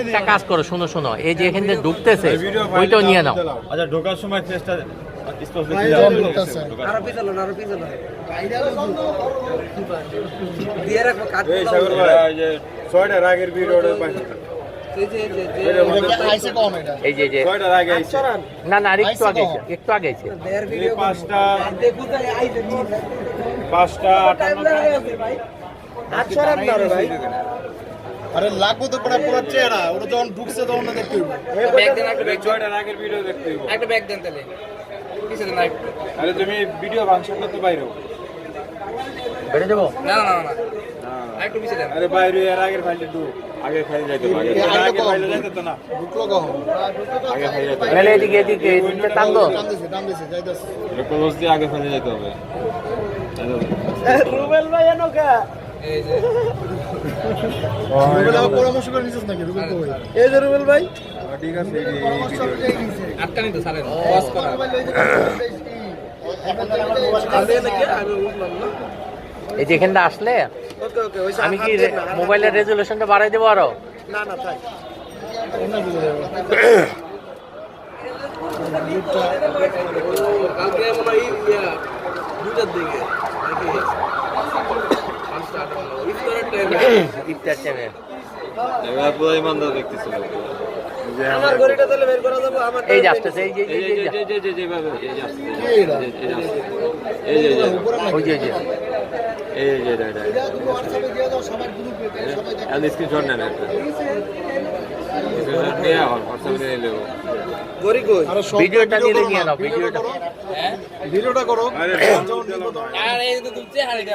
একটা কাজ করো, শোনো শোনো, এই যে এখান থেকে ঢুকতেছে ওইটাও নিয়ে নাও। আচ্ছা, ঢোকার সময় চেষ্টা ছয়টার আগের ভিডিওটা এই যে যে না না, একটু আগে একটু আগে পাঁচটা আরে লাগবো তো পুরো পুরো চেহারা, ওটা যখন ঢুকছে তখন না দেখতে হইব। ছয়টার আগের ভিডিও দেখতে হইব। একটা ব্যাগ দেন তাহলে পিছনে না একটু। আরে তুমি ভিডিও ভাঙছেন না তো বাইরে বেড়ে যাবো। না না না একটু পিছনে দেন। আরে বাইরে এর আগের ফাইলটা ঢুক আগে ফাইল যাইতো আগে ফাইলে যাইতো তো না ঢুকলো কখন? আগে ফাইল যাইতো মেলে এদিকে এদিকে এদিকে টানবো। টানতেছে যাইতেছে। ক্লোজ দিয়ে আগে ফাইলে যাইতে হবে। রুবেল ভাই এনো কা? এই যে রুবেল ভাই পরামর্শ করে নিছিস নাকি রুবেল কই? এই যে রুবেল ভাই ঠিক আছে পরামর্শ করে নিছে। আটকানি তো সারেন পজ করা। এই যে এখানটা আসলে ওকে ওকে ওই আমি কি মোবাইলের রেজুলেশনটা বাড়াই দেবো আরো? না না থাক। কালকে মনে হয় দুটার দিকে নাকি ইফতার টাইমে এবার পুরো ইমানদার দেখতেছিল আমার ঘড়িটা তাহলে বের করা যাবে আমার এই যে আসতেছে, এই যে এই যে যেভাবে কি এটা? এই যে ওই যে যে এই যে এটা তুমি WhatsApp-এ দিয়ে দাও সবার গ্রুপে সবাই দেখে। আমি স্ক্রিনশট নেন একটা স্ক্রিনশট নিয়ে WhatsApp-এ নিয়ে নেব ঘড়ি কই? আরে সব ভিডিওটা নিয়ে নাও, ভিডিওটা। ভিডিওটা করো। আরে যখন নিব তখন আর এই তো তুলছে হারিয়ে